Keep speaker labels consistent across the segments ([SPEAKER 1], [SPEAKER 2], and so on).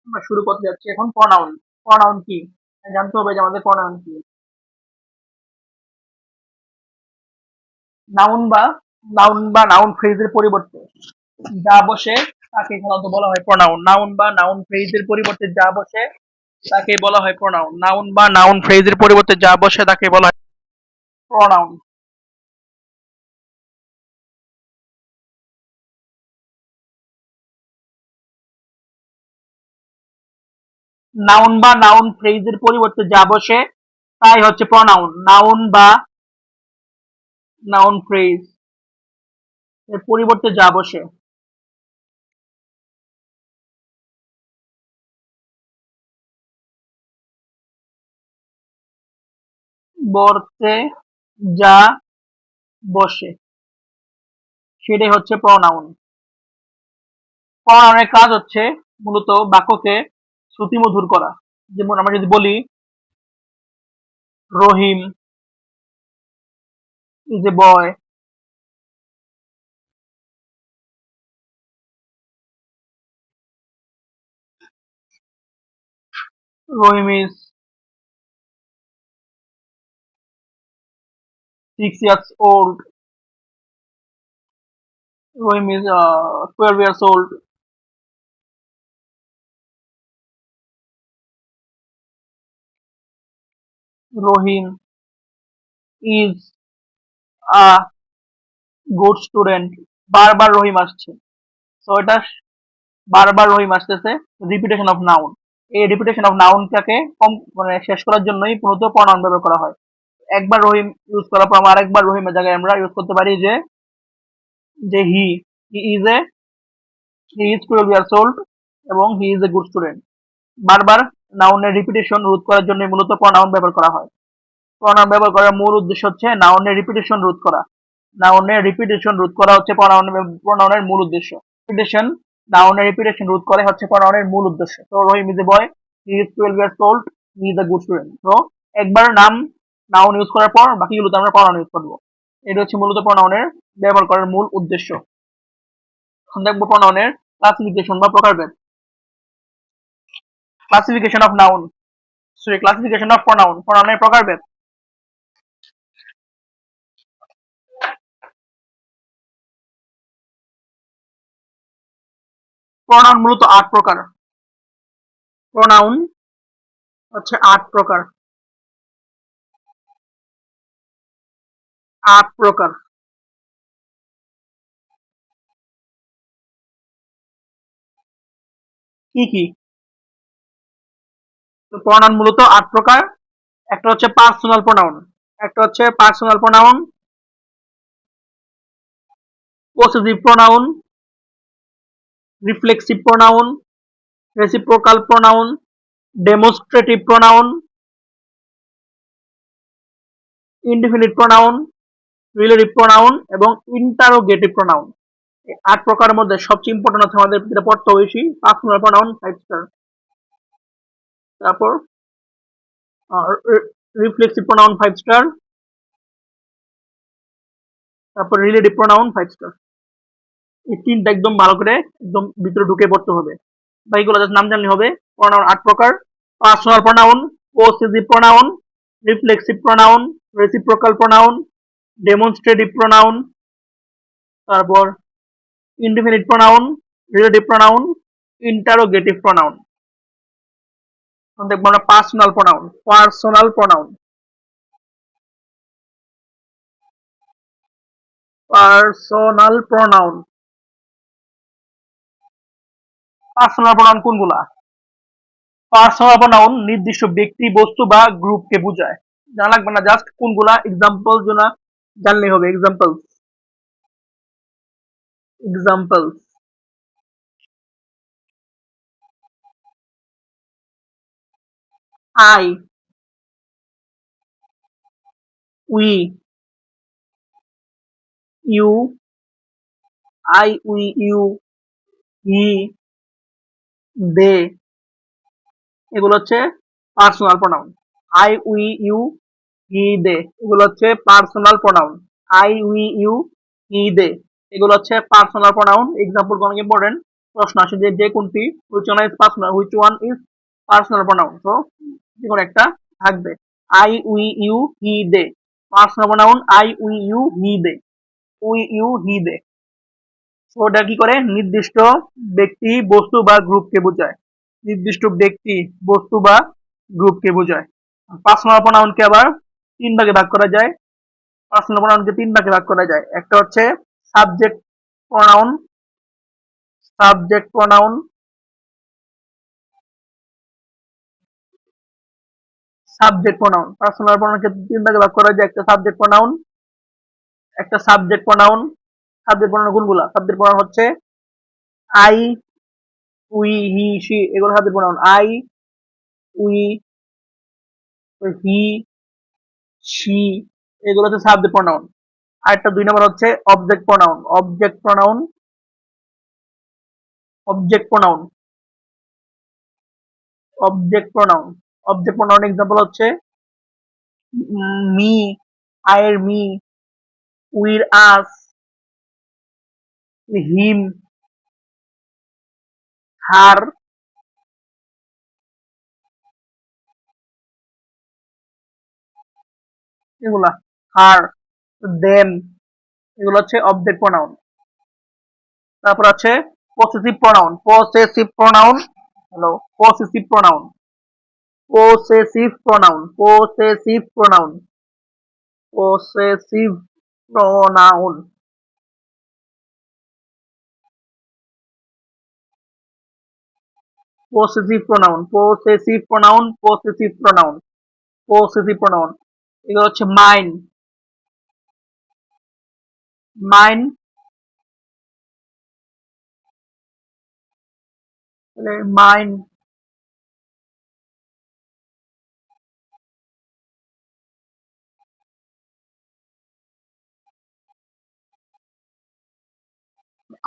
[SPEAKER 1] আমরা শুরু করতে যাচ্ছি এখন প্রনাউন। প্রনাউন কি? জানতে হবে যে আমাদের প্রনাউন কি। নাউন বা নাউন ফ্রেজের পরিবর্তে যা বসে তাকে সাধারণত বলা হয় প্রনাউন। নাউন বা নাউন ফ্রেজের পরিবর্তে যা বসে তাকে বলা হয় প্রনাউন। নাউন বা নাউন ফ্রেজের পরিবর্তে যা বসে তাকে বলা হয় প্রনাউন। নাউন বা নাউন ফ্রেজের পরিবর্তে যা বসে তাই হচ্ছে প্রনাউন। নাউন বা নাউন ফ্রেজ এর পরিবর্তে যা বসে। বর্তে যা বসে সেটাই হচ্ছে প্রনাউন। প্রনাউনের কাজ হচ্ছে মূলত বাক্যকে শ্রুতিমধুর করা। যেমন আমরা যদি বলি Rahim is a boy, Rahim is 6 years old, Rahim is 12 years old, Rahim is a good student. বারবার রহিম আসছে, তো এটা বারবার রহিম আসতেছে, রিপিটেশন অফ নাউন। এই রিপিটেশন অফ নাউনটাকে কম মানে শেষ করার জন্যই মূলত প্রনাউন ব্যবহার করা হয়। একবার রহিম ইউজ করার পর আমরা আরেকবার রহিমের জায়গায় আমরা ইউজ করতে পারি যে যে হি is A he is 12 years old এবং হি ইজ এ গুড স্টুডেন্ট। বারবার নাউনের রিপিটেশন রোধ করার জন্য মূলত প্রনাউন ব্যবহার করা হয়। প্রনাউন ব্যবহার করার মূল উদ্দেশ্য হচ্ছে নাউনের রিপিটেশন রোধ করা। নাউনের রিপিটেশন রোধ করা হচ্ছে প্রনাউনের মূল উদ্দেশ্য। রিপিটেশন নাউনের রিপিটেশন রোধ করে হচ্ছে প্রনাউনের মূল উদ্দেশ্য। তো Rahim is a boy, he is 12 years old, he is a good student. তো একবার নাউন ইউজ করার পর বাকিগুলোতে আমরা প্রনাউন ইউজ করবো। এটা হচ্ছে মূলত প্রনাউনের ব্যবহার করার মূল উদ্দেশ্য। এখন দেখবো প্রনাউনের ক্লাসিফিকেশন বা প্রকারভেদ। Classification of noun, sorry classification of pronoun, প্রনাউনের প্রকারভেদ। প্রনাউন মূলত 8 প্রকার। প্রনাউন হচ্ছে 8 প্রকার। 8 প্রকার। কি কি? তো প্রনাউন মূলত 8 প্রকার। একটা হচ্ছে পার্সোনাল প্রনাউন, একটা হচ্ছে personal pronoun, possessive pronoun, reflexive pronoun, reciprocal pronoun, demonstrative pronoun, indefinite pronoun, relative pronoun এবং ইন্টারোগেটিভ প্রনাউন। এই 8 প্রকারের মধ্যে সবচেয়ে ইম্পর্টেন্ট হচ্ছে আমাদের যেটা পড়তে হয়েছি পার্সোনাল প্রনাউন 5 স্টার। তারপর রিফ্লেক্সিভ প্রনাউন 5 স্টার। তারপর রিলেটিভ প্রনাউন 5 স্টার। এই তিনটা একদম ভালো করে একদম ভিতরে ঢুকে পড়তে হবে। বাকিগুলো জাস্ট নাম জানলে হবে। প্রনাউন 8 প্রকার: personal pronoun, possessive pronoun, reflexive pronoun, reciprocal pronoun, demonstrative pronoun, তারপর indefinite pronoun, relative pronoun, interrogative pronoun. দেখবো আমরা personal pronoun. Personal pronoun, personal pronoun. Personal pronoun কোনগুলা? পার্সোনাল প্রনাউন নির্দিষ্ট ব্যক্তি, বস্তু বা গ্রুপকে বোঝায়। জানা লাগবে না, জাস্ট কোনগুলা এক্সাম্পল জানা জানলেই হবে। Example, example: I, we, you, I, we, you, he, they. এগুলো হচ্ছে personal pronoun. I, we, you, he, they এগুলো হচ্ছে personal pronoun. I, we, you, he, they এগুলো হচ্ছে পার্সোনাল প্রনাউন। এক্সাম্পল অনেক ইম্পর্টেন্ট। প্রশ্ন আসে যে যে কোনটি which one is personal pronoun. তো যে কোনো একটা থাকবে। I, we, you, he, they. Personal pronoun I, we, you, he, they. We, you, he, দে। তো ওটা কি করে? নির্দিষ্ট ব্যক্তি, বস্তু বা গ্রুপকে বোঝায়। নির্দিষ্ট ব্যক্তি, বস্তু বা গ্রুপকে বোঝায়। পার্সোনাল প্রোনাউনকে আবার তিন ভাগে ভাগ করা যায়। পার্সোনাল প্রোনাউনকে তিন ভাগে ভাগ করা যায়। একটা হচ্ছে subject pronoun, subject pronoun, subject pronoun. Personal প্রোনাউনকে তিন ভাগে ভাগ করা যায়। একটা সাবজেক্ট প্রোনাউন, একটা সাবজেক্ট প্রোনাউন। সাবজেক্ট প্রোনাউন কোনগুলা? সাবজেক্ট প্রোনাউন হচ্ছে আই, উই, হি, সি, এগুলো subject pronoun. I, we, he, she, এগুলো হচ্ছে সাবজেক্ট প্রোনাউন। আর একটা ২ নম্বর হচ্ছে object pronoun. Object pronoun, object pronoun, object pronoun. Object pronoun example হচ্ছে মি, আইয়ের মি, উইর আস, হিম, হার, এগুলা, হার, দেম, এগুলো হচ্ছে অবজেক্ট প্রোনাউন। তারপর আছে possessive pronoun. Possessive pronoun, hello, possessive pronoun, possessive pronoun, possessive pronoun, possessive pronoun, possessive pronoun, possessive pronoun, possessive pronoun, possessive pronoun. এগুলো হচ্ছে mine, mine, mine,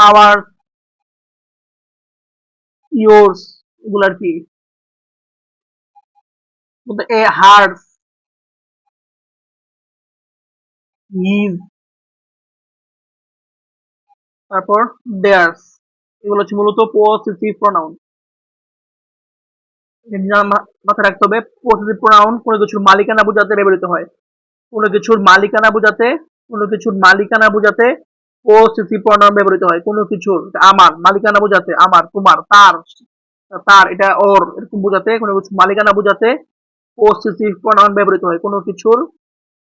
[SPEAKER 1] our, yours, এগুলো আর কি। এ হার্স, হিজ, তারপর দেয়ার্স, এগুলো হচ্ছে মূলত পসেসিভ প্রোনাউন। মাথায় রাখতে হবে পসেসিভ প্রোনাউন কোনো কিছুর মালিকানা বোঝাতে ব্যবহৃত হয়। কোনো কিছুর মালিকানা বোঝাতে, কোনো কিছুর মালিকানা বোঝাতে পসেসিভ প্রোনাউন ব্যবহৃত হয়। কোনো কিছুর আমার মালিকানা বোঝাতে, আমার, তোমার, তার, তার, এটা ওর, এরকম বোঝাতে, কোনো কিছুর মালিকানা বোঝাতে পসেসিভ প্রোনাউন ব্যবহৃত হয়। কোনো কিছুর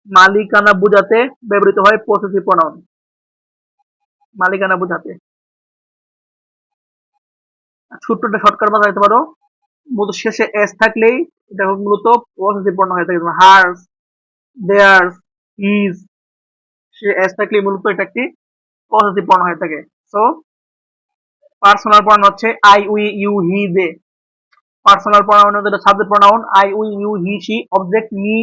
[SPEAKER 1] মালিকানা বোঝাতে ব্যবহৃত হয় পসেসিভ প্রোনাউন, মালিকানা বোঝাতে। ছোট্ট একটা শর্টকাট বানাইতে পারো, মূলত শেষে এস থাকলেই এটা মূলত পসেসিভ প্রোনাউন হয়ে থাকে। হার্স, দেয়ার্স, হিজ, সে এস থাকলেই মূলত এটা একটি পসেসিভ প্রোনাউন হয়ে থাকে। সো পার্সোনাল প্রোনাউন হচ্ছে I, we, you, he, they. Personal pronoun হচ্ছে subject pronoun I, we, you, he, she, object me,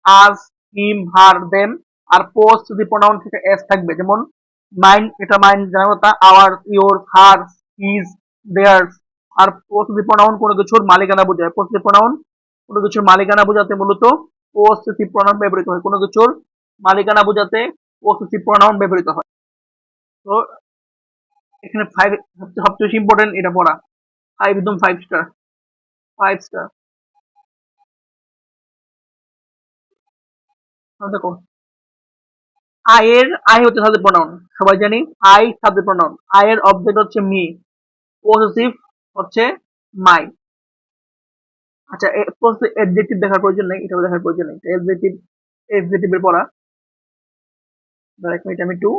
[SPEAKER 1] us, him, her, them. আর পসেসিভ প্রোনাউন থেকে এস থাকবে, যেমন মাইন, এটা মাইন জানার কথা, our, your, her, his, theirs. আর পসেসিভ প্রোনাউন কোনো কিছুর মালিকানা বোঝায়। পসেসিভ প্রোনাউন কোনো কিছুর মালিকানা বোঝাতে মূলত পসেসিভ প্রোনাউন ব্যবহৃত হয়। কোনো কিছুর মালিকানা বোঝাতে পসেসিভ প্রোনাউন ব্যবহৃত হয়। তো এখানে ফাইভ সবচেয়ে বেশি ইম্পর্টেন্ট এটা পড়া। ফাইভ, একদম 5 স্টার, 5 স্টার। দেখো, আই হচ্ছে সাবজেক্ট প্রোনাউন, সবাই জানি আই সাবজেক্ট প্রোনাউন। আই এর অবজেক্ট হচ্ছে মি, পসেসিভ হচ্ছে মাই। আচ্ছা, এডজেক্টিভ দেখার প্রয়োজন নেই, এটা দেখার প্রয়োজন নেই। এডজেক্টিভ, এডজেক্টিভ এর পড়া। দাঁড়া এক মিনিট, আমি একটু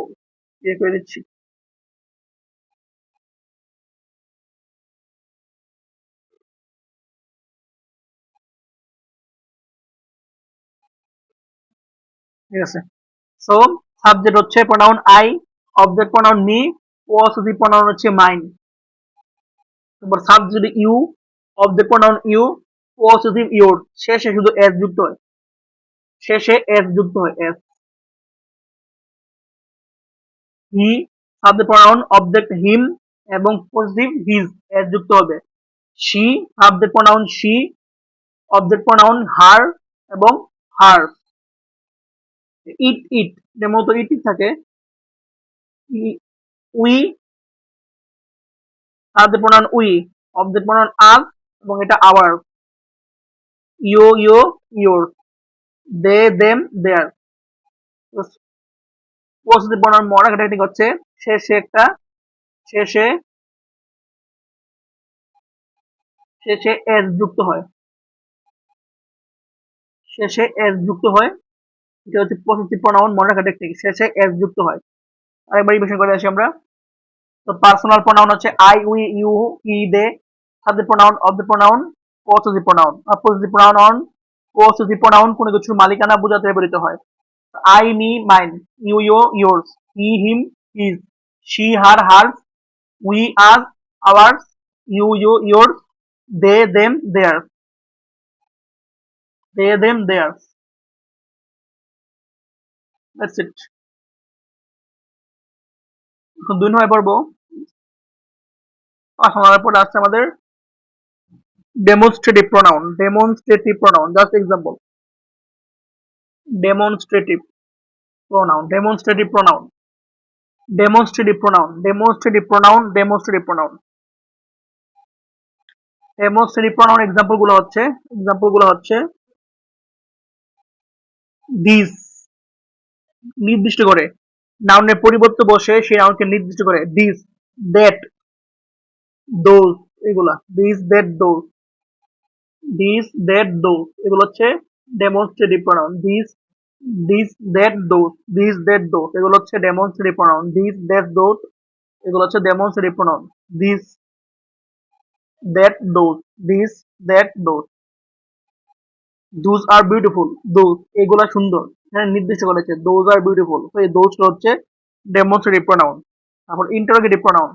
[SPEAKER 1] ইয়ে করে দিচ্ছি। ঠিক আছে। সো সাবজেক্ট হচ্ছে pronoun I, object pronoun me, possessive pronoun হচ্ছে মাইন। তারপর subject you, object pronoun you, possessive your. শেষে শুধু এস যুক্ত হয়, শেষে এস যুক্ত হয়, S. He, subject pronoun, object him এবং পসেসিভ হিজ, এস যুক্ত হবে। She, subject pronoun she, object pronoun her এবং হার্স। ইট, ইট, যেমন তো ইট থাকে। We, subject pronoun we, object pronoun us এবং এটা hour, you you your, they them their. Positive pronoun moderate technique হচ্ছে শেষে একটা শেষে শেষে এস যুক্ত হয়, শেষে এস যুক্ত হয়, এটা হচ্ছে পজিটিভ প্রোনাউন মডারেট টেকনিক, শেষে এস যুক্ত হয়। আরেকবার রিভিশন করে আসি আমরা। তো পার্সোনাল প্রোনাউন হচ্ছে I we you he they, subject pronoun object pronoun positive pronoun, আর পজিটিভ প্রোনাউন পজিটিভ প্রোনাউন কোনো কিছুর মালিকানা বোঝাতে ব্যবহৃত হয়। I me mine, you you yours, he him his, she her hers, we us ours, you you yours, they them their, they them their. That's it. এখন 2 নম্বরে পড়বো। 5 নম্বরের পরে আসছে আমাদের demonstrative pronoun, demonstrative pronoun, just example, demonstrative pronoun, demonstrative pronoun, demonstrative pronoun, demonstrative pronoun, demonstrative pronoun, demonstrative pronoun example গুলো হচ্ছে these, নির্দিষ্ট করে, নাউনের পরিবর্তে বসে সেই নাউনকে নির্দিষ্ট করে, this, that, those, এগুলা this, that, those, this, that, those, এগুলো হচ্ছে demonstrative pronoun, this, that, those, this, that, those, এগুলো হচ্ছে demonstrative pronoun, this, that, those, এগুলো হচ্ছে demonstrative pronoun, this, that, those, this, that, those are beautiful, those, এগুলা সুন্দর, হ্যাঁ নির্দিষ্ট করেছে, those are beautiful, তো এই those হচ্ছে demonstrative pronoun। তারপর interrogative pronoun,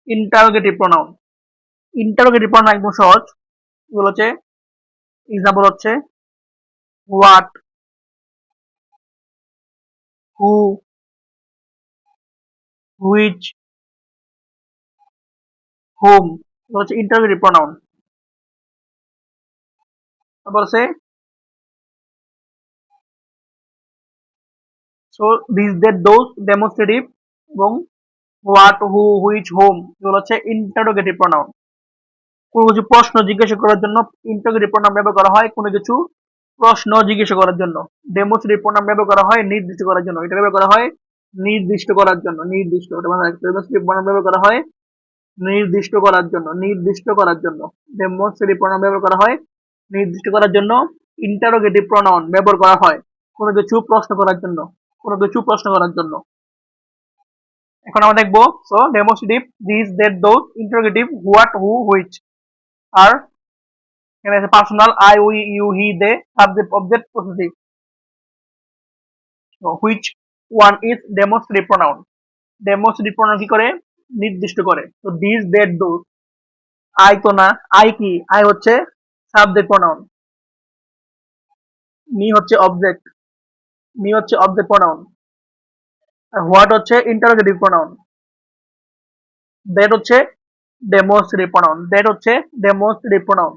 [SPEAKER 1] interrogative pronoun, interrogative pronoun একদম সহজ, এগুলো হচ্ছে এক্সাম্পল হচ্ছে what, who, which, whom, এগুলো হচ্ছে interrogative pronoun। তারপর আছে so this, that, those, demonstrative, এবং what, who, which, whom, এগুলো হচ্ছে interrogative pronoun। কোনো কিছু প্রশ্ন জিজ্ঞাসা করার জন্য ইন্টারোগেটিভ প্রোনাউন ব্যবহার করা হয়, কোনো কিছু প্রশ্ন জিজ্ঞাসা করার জন্য। ডেমোস্ট্রেটিভ প্রোনাউন ব্যবহার করা হয় নির্দিষ্ট করার জন্য, এটা ব্যবহার করা হয় নির্দিষ্ট করার জন্য, নির্দিষ্ট, এটা মনে রাখতে হবে। ডেমোস্ট্রেটিভ প্রোনাউন ব্যবহার করা হয় নির্দিষ্ট করার জন্য, নির্দিষ্ট করার জন্য। ডেমোস্ট্রেটিভ প্রোনাউন ব্যবহার করা হয় নির্দিষ্ট করার জন্য। ইন্টারোগেটিভ প্রোনাউন ব্যবহার করা হয় কোনো কিছু প্রশ্ন করার জন্য, কোনো কিছু প্রশ্ন করার জন্য। এখন আমরা দেখবো so demonstrative this, that, those, interrogative what, who, which. আর এখানে আছে personal I we you he they, subject object possessive. Which one is demonstrative pronoun, demonstrative pronoun কি করে নির্দিষ্ট করে। তো দিস, দ্যাট, দোজ, আই তো না, আই কি, আই হচ্ছে সাবজেক্ট প্রোনাউন, মি হচ্ছে অবজেক্ট, মি হচ্ছে অবজেক্ট প্রোনাউন, আর হোয়াট হচ্ছে ইন্টারোগেটিভ প্রোনাউন, দ্যাট হচ্ছে ডেমোস্ট্রেটিভ প্রোনাউন, দ্যাট হচ্ছে demonstrative pronoun.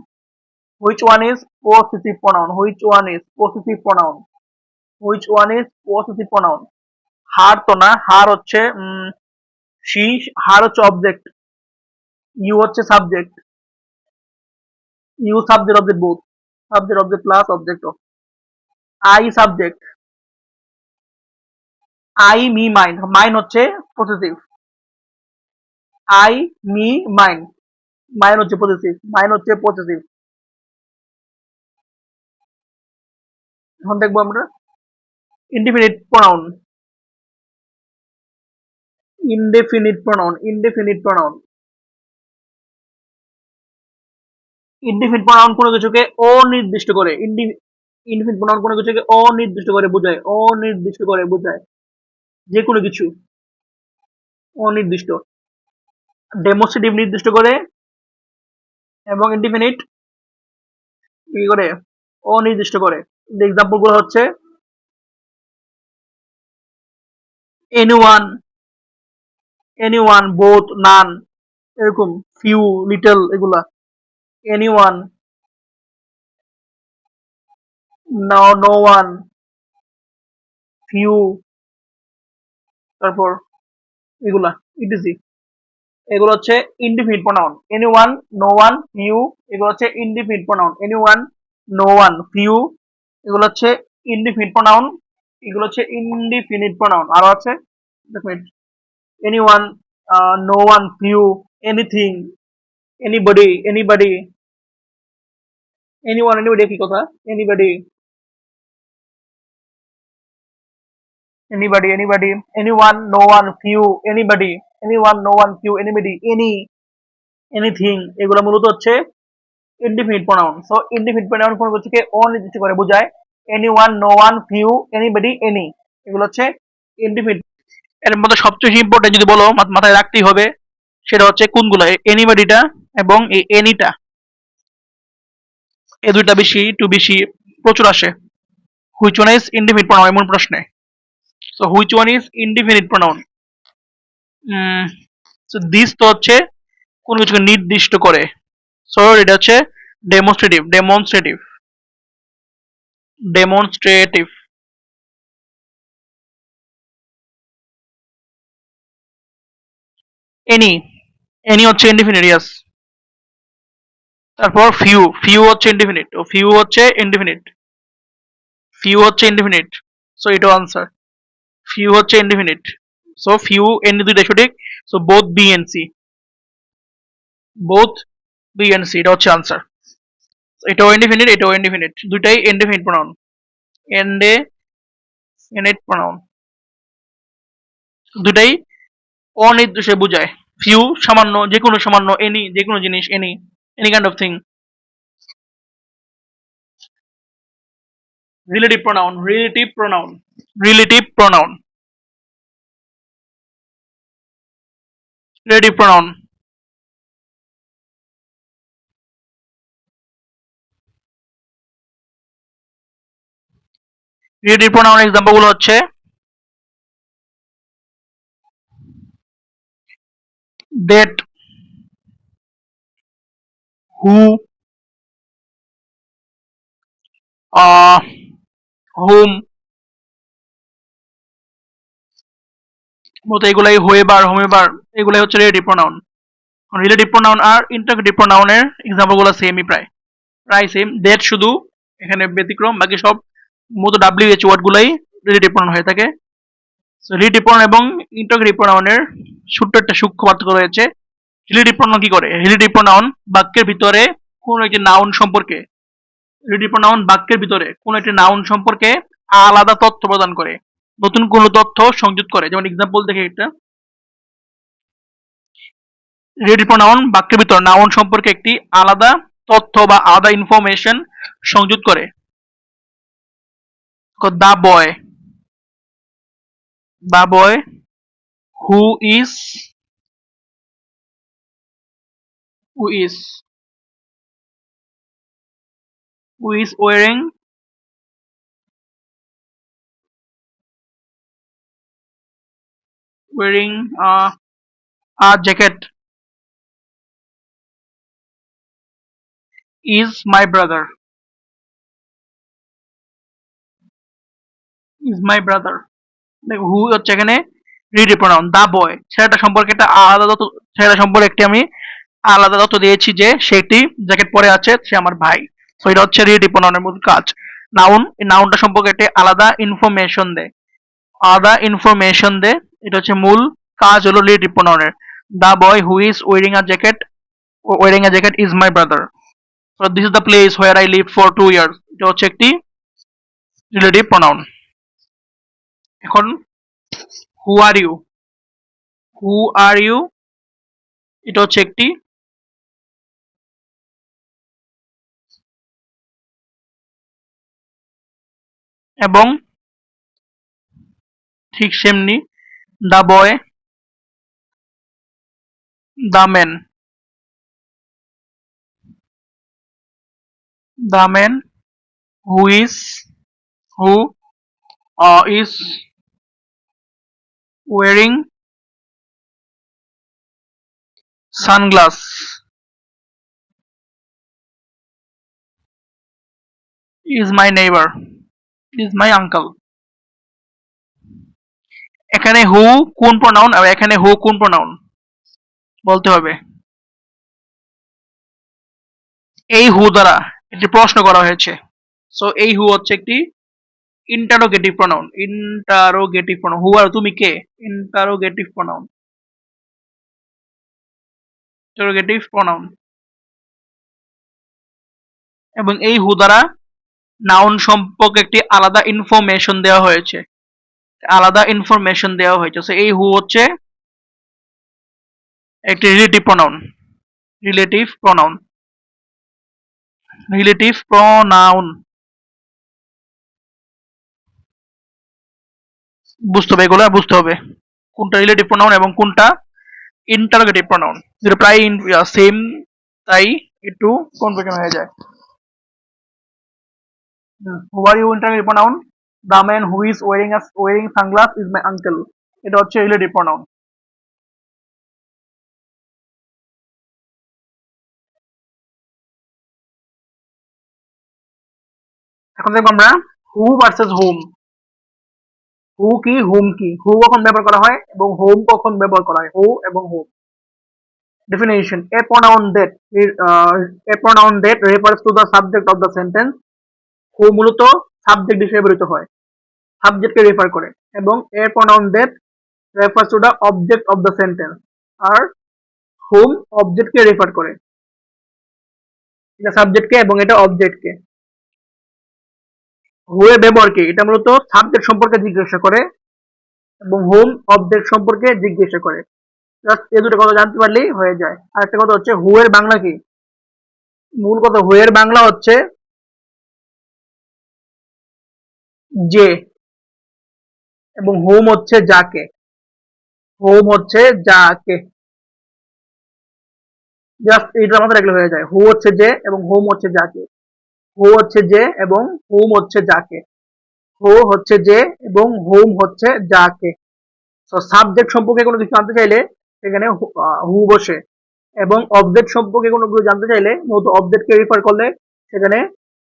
[SPEAKER 1] Which one is possessive pronoun, which one is possessive pronoun, which one is possessive pronoun. Her তো না, her হচ্ছে she, her হচ্ছে object, you হচ্ছে subject, you subject object both, subject object plus object. I subject, I me mine, mine হচ্ছে possessive, I me mine, mine হচ্ছে possessive, mine হচ্ছে possessive. এখন দেখবো আমরা indefinite pronoun, indefinite pronoun, indefinite pronoun, indefinite pronoun কোনো কিছুকে অনির্দিষ্ট করে, ইনডিফিনিট প্রোনাউন কোনো কিছুকে অনির্দিষ্ট করে বোঝায়, অনির্দিষ্ট করে বোঝায় যে কোনো কিছু অনির্দিষ্ট। ডেমোস্ট্রেটিভ নির্দিষ্ট করে এবং ইনডিফিনিট কি করে অনির্দিষ্ট করে। এক্সাম্পল গুলো হচ্ছে এনিওয়ান, এনিওয়ান, বোথ, নান, এরকম ফিউ, লিটল, এগুলা anyone, no, no one, few, তারপর এগুলা ইটিসি। এগুলো হচ্ছে indefinite pronoun. Anyone, no one, few, এগুলো হচ্ছে indefinite pronoun. Anyone, no one, few, এগুলো হচ্ছে ইনডিফিনিট প্রোনাউন। এগুলো হচ্ছে ইনডিফিনিট প্রোনাউন। আরো আছে anyone, no one, few, anything, anybody, anybody, anyone, anybody কি কথা? Anybody, anybody, anybody, anyone, no one, few, anybody, anyone, no one, few, anybody, any, anything, এগুলো মূলত হচ্ছে indefinite pronoun. So indefinite pronoun কোন কিছুকে অনির্দিষ্ট করে বোঝায়। Anyone, no one, few, anybody, any, এগুলো হচ্ছে ইনডিফিনিট। এর মধ্যে সবচেয়ে ইম্পর্টেন্ট যদি বলো মাথায় রাখতেই হবে, সেটা হচ্ছে কোনগুলো, এনিবডিটা এবং এই এনিটা, এই দুইটা বেশি একটু বেশি প্রচুর আসে। Which one is indefinite pronoun এমন প্রশ্নে। So which one is indefinite pronoun? This তো হচ্ছে কোন কিছুকে নির্দিষ্ট করে। সো এটা হচ্ছে demonstrative, demonstrative, demonstrative. Any, any হচ্ছে ইনডিফিনিট, ইয়াস। তারপর ফিউ, ফিউ হচ্ছে ইনডিফিনিট, ও ফিউ হচ্ছে ইনডিফিনিট, ফিউ হচ্ছে ইনডিফিনিট। সো এটাও আনসার, ফিউ হচ্ছে ইনডিফিনিট। সো ফিউ, এনি দুইটা সঠিক। So both B and C, both B and C, এটা হচ্ছে আনসার। এটাও ইনডিফিনিট, এটাও ইনডিফিনিট, দুইটাই ইনডিফিনিট প্রোনাউন, ইনডিফিনিট প্রোনাউন, দুটাই অনির্দিষ্ট বোঝায়। ফিউ সামান্য, যে কোনো সামান্য, এনি যে কোনো জিনিস, any, any kind of thing. Relative pronoun, relative pronoun, relative pronoun, relative pronoun. Relative pronoun example গুলো হচ্ছে that, who, whom, মতো এগুলাই, হোয়েবার, হোমেবার, এগুলাই হচ্ছে রিলেটিভ প্রোনাউন। রিলেটিভ প্রোনাউন আর ইন্টারগেটিভ প্রোনাউনের এক্সাম্পল গুলো সেমই, প্রায় প্রায় সেম। দ্যাট শুধু এখানে ব্যতিক্রম, বাকি সব মতো ডাব্লিউএইচ ওয়ার্ড গুলাই রিলেটিভ প্রোনাউন হয়ে থাকে। রিলেটিভ প্রোনাউন এবং ইন্টারগেটিভ প্রোনাউনের ছোট্ট একটা সূক্ষ্ম পার্থক্য রয়েছে। রিলেটিভ প্রোনাউন কি করে? রিলেটিভ প্রোনাউন বাক্যের ভিতরে কোন একটি নাউন সম্পর্কে, রিলেটিভ প্রোনাউন বাক্যের ভিতরে কোন একটি নাউন সম্পর্কে আলাদা তথ্য প্রদান করে, নতুন কোনো তথ্য সংযুক্ত করে। যেমন এক্সাম্পল দেখে একটা, রিলেটিভ প্রোনাউন বাক্যের ভিতর নাউন সম্পর্কে একটি আলাদা তথ্য বা আলাদা ইনফরমেশন সংযুক্ত করে। The boy, the boy who is, who is, who is wearing, wearing a jacket is my brother, is my brother. Who হচ্ছে এখানে রিলেটিভ প্রোনাউন। দা বয় ছেলেটা সম্পর্কে একটা আলাদা তথ্য, ছেলেটা সম্পর্কে একটি আমি আলাদা তথ্য দিয়েছি যে সে একটি জ্যাকেট পরে আছে, সে আমার ভাই। তো এটা হচ্ছে রিলেটিভ প্রোনাউনের মূল কাজ। নাউন, এই নাউনটা সম্পর্কে একটি আলাদা ইনফরমেশন দেয়, আলাদা ইনফরমেশন দেয়, এটা হচ্ছে মূল কাজ হলো রিলেটিভ প্রোনাউনের। The boy who is wearing a jacket, wearing a jacket is my brother. So this is the place where I live for 2 years, এটা হচ্ছে একটি রিলেটিভ প্রোনাউন। এখন হু are you, who are you, এটা হচ্ছে একটি এবং ঠিক সেমনি the boy, the man, the man who is, who is wearing sunglass is my neighbour, is my uncle. এখানে হু কোন প্রোনাউন আর এখানে হু কোন প্রোনাউন? বলতে হবে। এই হু দ্বারা একটি প্রশ্ন করা হয়েছে। সো এই হু হচ্ছে একটি interrogative pronoun. Interrogative pronoun. Who are তুমি কে? Interrogative pronoun. Interrogative pronoun. এবং এই হু দ্বারা নাউন সম্পর্কে একটি আলাদা ইনফরমেশন দেওয়া হয়েছে। আলাদা ইনফরমেশন দেওয়া হয়েছে। সো এই হু হচ্ছে একটি relative pronoun. Relative pronoun. Relative pronoun. বুঝতে হবে, এগুলো বুঝতে হবে কোনটা রিলেটিভ প্রনাউন এবং কোনটা ইন্টারোগেটিভ প্রনাউন। যেটা প্রায় সেম, তাই একটু কনফিউশন হয়ে যায়। Who are you interrogative pronoun. The man who is wearing sunglass is my uncle. এটা হচ্ছে রিলেটিভ প্রনাউন। এখন দেখবো আমরা হু ভার্সেস হুম। হু কি, হুম কি। হু কখন ব্যবহার করা হয় এবং হোম কখন ব্যবহার করা হয়। হু এবং home. Definition: a pronoun that refers to the subject of the sentence. হু মূলত সাবজেক্ট হিসেবে ব্যবহৃত হয়, সাবজেক্টকে রেফার করে। এবং a pronoun that refers to the object of the sentence, আর whom অবজেক্টকে রেফার করে। এটা সাবজেক্টকে এবং এটা অবজেক্টকে। হু এর ব্যবহার কি? এটা মূলত সাবজেক্ট সম্পর্কে জিজ্ঞাসা করে এবং হোম অবজেক্ট সম্পর্কে জিজ্ঞাসা করে। জাস্ট এই দুটো কথা জানতে পারলেই হয়ে যায়। আরেকটা কথা হচ্ছে হু এর বাংলা কি? মূল কথা, হু এর বাংলা হচ্ছে যে, এবং হোম হচ্ছে যাকে। হোম হচ্ছে যাকে। জাস্ট এইটা আমাদের রাখলে হয়ে যায়। হু হচ্ছে যে এবং হোম হচ্ছে যাকে। হু হচ্ছে যে এবং হোম হচ্ছে যাকে। হু হচ্ছে যে এবং হোম হচ্ছে যাকে। তো সাবজেক্ট সম্পর্কে কোনো কিছু জানতে চাইলে সেখানে হু বসে, এবং অবজেক্ট সম্পর্কে কোনো কিছু জানতে চাইলে মূলত অবজেক্টকে রেফার করলে সেখানে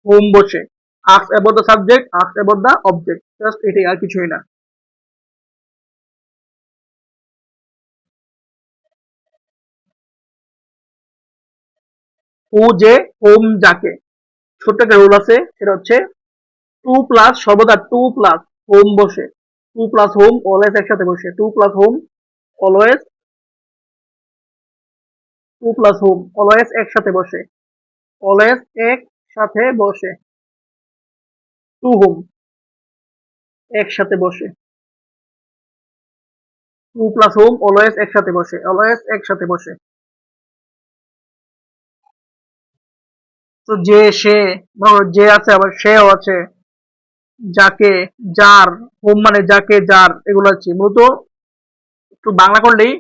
[SPEAKER 1] হোম বসে। Ask about the subject, ask about the object. Just এটাই, আর কিছুই না। হু যে, হোম যাকে। ছোট্ট একটা রুল আছে, সেটা হচ্ছে টু প্লাস সর্বদা টু প্লাস হোম বসে। টু প্লাস হোম অলওয়েজ একসাথে বসে। To plus whom always, to plus whom always একসাথে বসে। অলওয়েজ একসাথে বসে। টু হোম একসাথে বসে। টু প্লাস হোম অলওয়েজ একসাথে বসে। অলওয়েজ একসাথে বসে। তো যে, সে, ধরো যে আছে আবার সেও আছে, যাকে, যার, হোম মানে যাকে, যার, এগুলো আছে মূলত। একটু বাংলা করলেই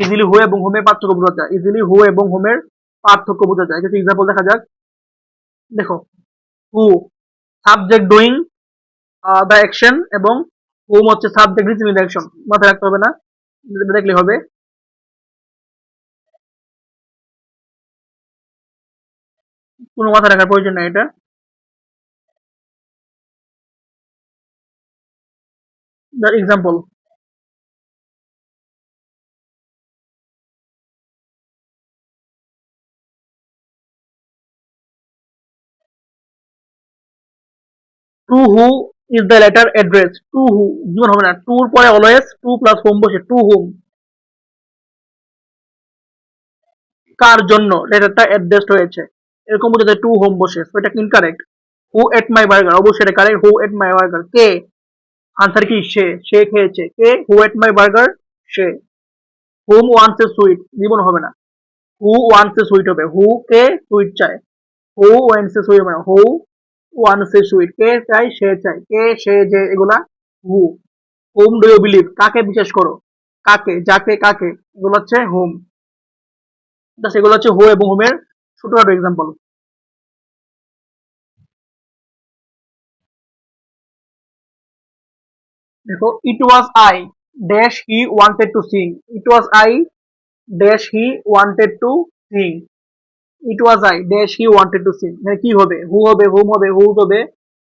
[SPEAKER 1] ইজিলি হু এবং হোমের পার্থক্য বোঝা যায়। ইজিলি হু এবং হোমের পার্থক্য বোঝা যায়। কিছু এক্সাম্পল দেখা যাক। দেখো, হু সাবজেক্ট ডুইং দ্য অ্যাকশন, এবং হোম হচ্ছে সাবজেক্ট রিসিভিং দ্য অ্যাকশন। মাথায় রাখতে হবে না, দেখলে হবে। কোনো মাথায় রাখার প্রয়োজন নাই এটা। Example: to who is the letter address. To who জীবন হবে না, টুর পরে অলওয়েজ টু প্লাস হোম বসে। টু হুম, কার জন্য লেটারটা অ্যাড্রেসড হয়েছে, এরকম বোঝাতে টু হোম বসে। তো এটা incorrect. Who ate my burger, অবশ্যই এটা correct. Who ate my burger, কে? আনসার কি? সে। সে খেয়েছে। কে? হু এট মাই বার্গার, সে। হুম ওয়ান্টস এ সুইট, জীবন হবে না, হু ওয়ান্টস এ সুইট হবে। হু কে সুইট চায়। হু ওয়ান্টস এ সুইট হবে না, হু ওয়ান্টস এ সুইট। কে চায়? সে চায়। কে, সে, যে, এগুলা হু। হুম ডু ইউ বিলিভ, কাকে বিশ্বাস করো। কাকে, যাকে, কাকে, এগুলো হচ্ছে হুম। জাস্ট এগুলো হচ্ছে হু এবং হুমের ছোটখাটো এক্সাম্পল। দেখো, it was I dash he wanted to sing. It was I dash he wanted to sing. It was I dash he wanted to sing. মানে কি হবে? হু হবে, হুম হবে, হুজ হবে,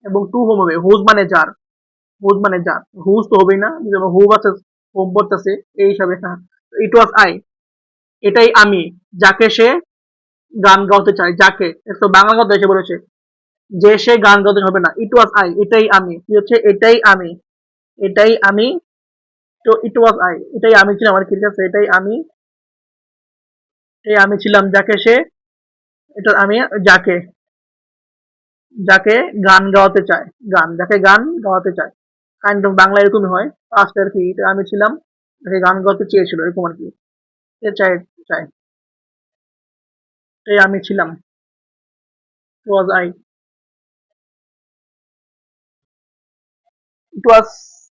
[SPEAKER 1] এবং টু হোম হবে। হুজ মানে যার। হুজ মানে যার, হুজ তো হবেই না, যেমন হু ভার্সেস হোম পড়তেছে এই হিসাবে। হ্যাঁ, ইট ওয়াজ আই। এটাই আমি, যাকে সে গান গাওয়াতে চায়, যাকে। তো বাংলা কথা এসে বলেছে যে সে গান গাওয়াতে হবে না, ইট ওয়াজ আই, এটাই আমি, কি হচ্ছে এটাই আমি, এটাই আমি। তো ইট ওয়াজ আই, এটাই আমি ছিলাম, আর কি ঠিক আছে, এটাই আমি, এটাই আমি ছিলাম, যাকে সে, এটা আমি, যাকে, যাকে গান গাওয়াতে চায়, গান, যাকে গান গাওয়াতে চায়, কাইন্ড অফ বাংলা এরকমই হয়, ফার্স্ট আর কি, এটা আমি ছিলাম, যাকে গান গাওয়াতে চেয়েছিল, এরকম আর কি, এ চায়, চায়, এটাই আমি ছিলাম, ওয়াজ আই, ইট ওয়াজ,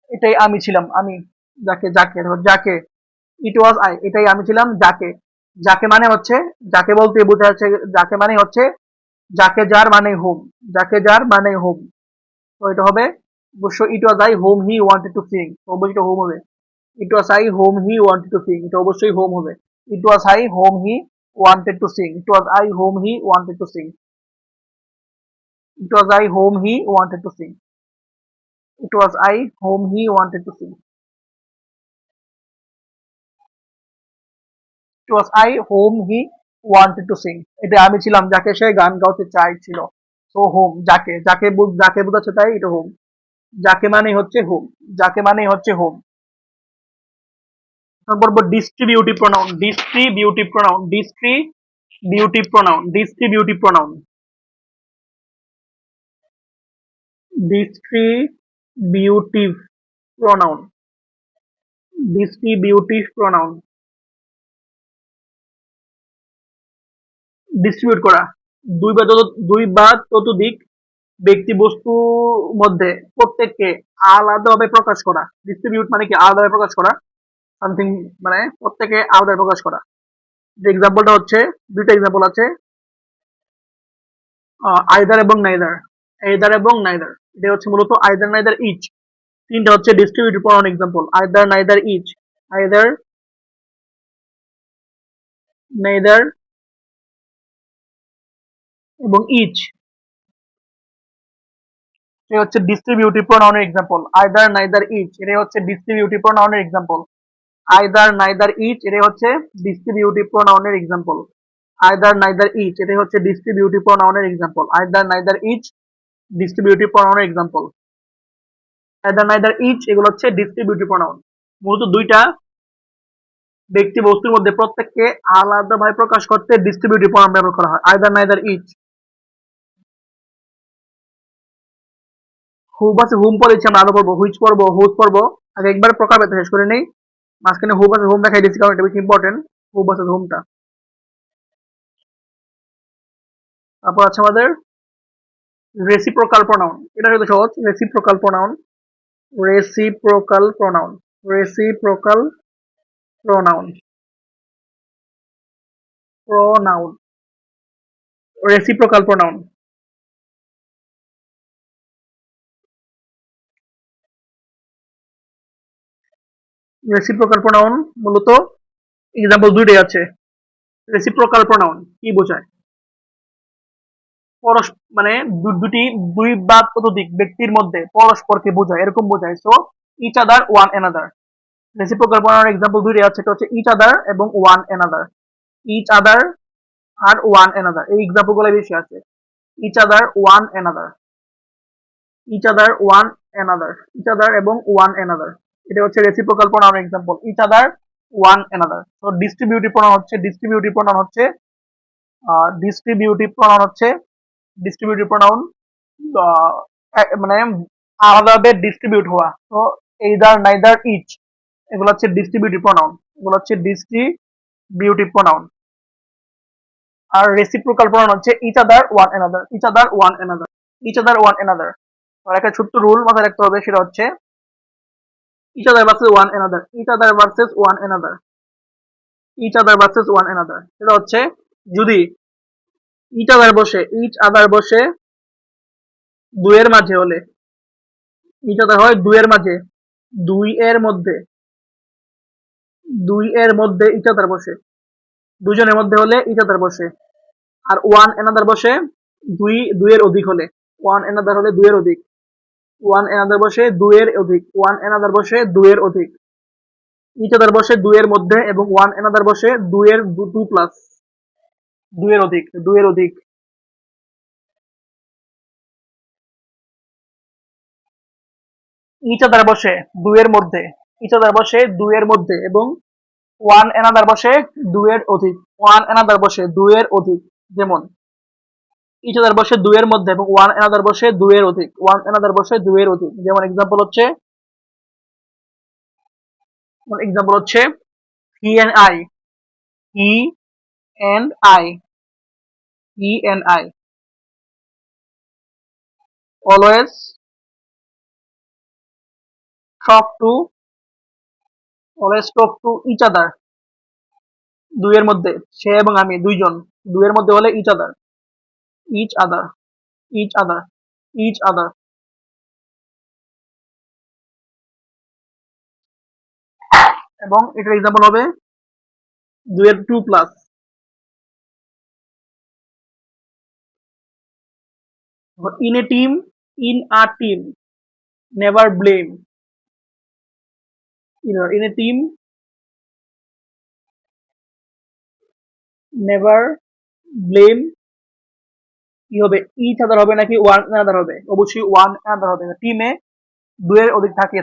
[SPEAKER 1] এটাই আমি ছিলাম, আমি, যাকে, যাকে, ধর যাকে, ইট ওয়াজ আই, এটাই আমি ছিলাম, যাকে, যাকে মানে হচ্ছে, যাকে বলতে বোঝা যাচ্ছে, যাকে মানে হচ্ছে, যাকে যার মানে হোম, যাকে যার মানে হোম, তো এটা হবে অবশ্যই it was I whom he wanted to sing, অবশ্যই হোম হবে, it was I whom he wanted to sing, এটা অবশ্যই হোম হবে, it was I whom he wanted to sing, it was I whom he wanted to sing, it was I whom he wanted to sing, it was I whom he wanted to sing, it was I whom he wanted to sing, এটা আমি ছিলাম, যাকে সে গান গাওয়াতে চাইছিল, so home, যাকে, যাকে যাকে বোঝাচ্ছে তাই এটা হোম, যাকে মানে হচ্ছে হোম, যাকে মানে হচ্ছে হোম। তারপর distributive pronoun, distributive pronoun, distributive pronoun, distributive pronoun, distributive pronoun, distributive pronoun, distribute করা, দুই বা ততোধিক ব্যক্তি বস্তু মধ্যে প্রত্যেককে আলাদাভাবে প্রকাশ করা, ডিস্ট্রিবিউট মানে কি আলাদাভাবে প্রকাশ করা, সামথিং, মানে প্রত্যেকে আলাদাভাবে প্রকাশ করা। যে এক্সাম্পলটা হচ্ছে, দুইটা এক্সাম্পল আছে, আইদার এবং নাইদার, আইদার এবং নাইদার, এটা হচ্ছে মূলত আইদার নাইদার ইচ, তিনটা হচ্ছে distributive pronoun example, either neither each, either neither এবং ইচ, এটা হচ্ছে ডিস্ট্রিবিউটিভ প্রোনাউনের এক্সাম্পল, আইদার নাইদার ইচ, এটা হচ্ছে ডিস্ট্রিবিউটিভ প্রোনাউনের এক্সাম্পল, আইদার নাইদার ইচ, এটা হচ্ছে ডিস্ট্রিবিউটিভ প্রোনাউনের এক্সাম্পল, আইদার নাইদার ইচ, এটা হচ্ছে ডিস্ট্রিবিউটিভ প্রোনাউনের example, either neither each, distributive প্রোনাউনের এক্সাম্পল, আইদার নাইদার ইচ, এগুলো হচ্ছে ডিস্ট্রিবিউটিভ প্রোনাউন, মূলত দুইটা ব্যক্তি বস্তুর মধ্যে প্রত্যেককে আলাদাভাবে প্রকাশ করতে ডিস্ট্রিবিউটিভ প্রোনাউন ব্যবহার করা হয়, আইদার নাইদার ইচ। হুব আছে, হুম পড়েছি আমরা, আরো পড়বো, হুইচ পড়বো, হুজ পড়বো, আগে একবার প্রকার শেষ করে নেই, মাঝখানে হুব আছে, হুম দেখাই দিচ্ছি কারণ এটা বেশি ইম্পর্টেন্ট, হুব আছে, হুমটা। তারপর আছে আমাদের রেসিপ্রোকাল প্রোনাউন, এটা হয়তো সহজ, reciprocal pronoun, reciprocal pronoun, reciprocal pronoun, pronoun, reciprocal pronoun, reciprocal pronoun মূলত এক্সাম্পল দুইটাই আছে, রেসিপ্রোকাল প্রোনাউন কি বোঝায়, মানে দুটি, দুই বা ততোধিক ব্যক্তির মধ্যে পরস্পরকে বোঝায়, এরকম বোঝায়, so each other one another, reciprocal pronoun example দুইটাই আছে, এটা হচ্ছে ইচ আদার এবং ওয়ান অ্যানাদার, ইচ আদার আর ওয়ান অ্যানাদার, এই এক্সাম্পল গুলো বেশি আছে, each other one another, each other one another, each other এবং ওয়ান অ্যানাদার, এটা হচ্ছে reciprocal pronoun example, each other one another. তো ডিস্ট্রিবিউটিভ প্রোনাউন হচ্ছে, ডিস্ট্রিবিউটিভ প্রোনাউন হচ্ছে, ডিস্ট্রিবিউটিভ প্রোনাউন হচ্ছে, ডিস্ট্রিবিউটিভ প্রোনাউন মানে আলাদাভাবে ডিস্ট্রিবিউট হওয়া, তো এইদার নাইদার ইচ, এগুলো হচ্ছে ডিস্ট্রিবিউটিভ প্রোনাউন, এগুলো হচ্ছে ডিস্ট্রিবিউটিভ প্রোনাউন। আর রেসিপ্রোকাল প্রোনাউন হচ্ছে each other one another, each other one another, each other one another. আর একটা ছোট্ট রুল মাথায় রাখতে হবে, সেটা হচ্ছে each other versus one another, each other versus one another, each other versus one another, সেটা হচ্ছে যদি ইচ আদার বসে দুইয়ের মাঝে হলে, ইচ আদার হয় দুইয়ের মাঝে, দুই এর মধ্যে, দুই এর মধ্যে ইচ আদার বসে, দুজনের মধ্যে হলে ইচ আদার বসে, আর ওয়ান অ্যানাদার বসে দুইয়ের অধিক হলে, ওয়ান অ্যানাদার হলে দুইয়ের অধিক, ওয়ান অ্যানাদার বসে দুইয়ের অধিক, ওয়ান অ্যানাদার বসে দুইয়ের অধিক, ইচ আদার বসে দুইয়ের মধ্যে এবং ওয়ান অ্যানাদার বসে দুইয়ের টু প্লাস, দুইয়ের অধিক, দুইয়ের অধিক। ইচ আদার বসে দুইয়ের মধ্যে, ইচ আদার বসে দুইয়ের মধ্যে এবং ওয়ান অ্যানাদার বসে দুইয়ের অধিক, ওয়ান অ্যানাদার বসে দুইয়ের অধিক। যেমন ইচ আদার বসে দুইয়ের মধ্যে এবং ওয়ান অ্যানাদার বসে দুইয়ের অধিক, ওয়ান অ্যানাদার বসে দুইয়ের অধিক। যেমন এক্সাম্পল হচ্ছে he and I, he and I, he and I always talk to, always talk to each other, দুইয়ের মধ্যে, সে এবং আমি দুইজন, দুইয়ের মধ্যে হলে each other, each other, each other, each other. এবং এটার এক্সাম্পল হবে দুইয়ের two plus. In a team, in a team, never blame, in a team never blame, কি হবে, ইচ আদার হবে নাকি ওয়ান অ্যানাদার হবে? অবশ্যই ওয়ান অ্যানাদার হবে। টিমে দুইয়ের অধিক থাকে,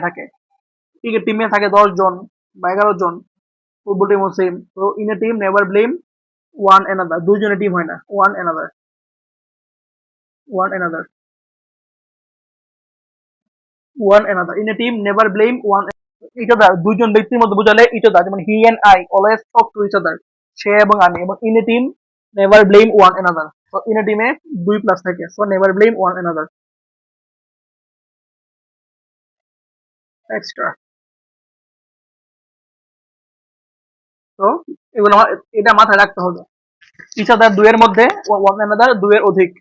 [SPEAKER 1] ঠিক আছে, টিমে থাকে 10 জন বা 11 জন, ফুটবল টিমও সেম। তো in a team never blame one another, দুইজনের টিম হয় না, one another, one another, one another. In a team never blame one each other, দুইজন ব্যক্তির মধ্যে বোঝালে ইচ আদার। যেমন he and I always talk to each other, সে এবং আমি। এবং in a team never blame one another, তো ইন এ টিমে দুই প্লাস থাকে, so never blame one another. Extra. তো এগুলো এটা মাথায় রাখতে হবে। ইচ আদার দুইয়ের মধ্যে, ওয়ান অ্যানাদার দুইয়ের অধিক,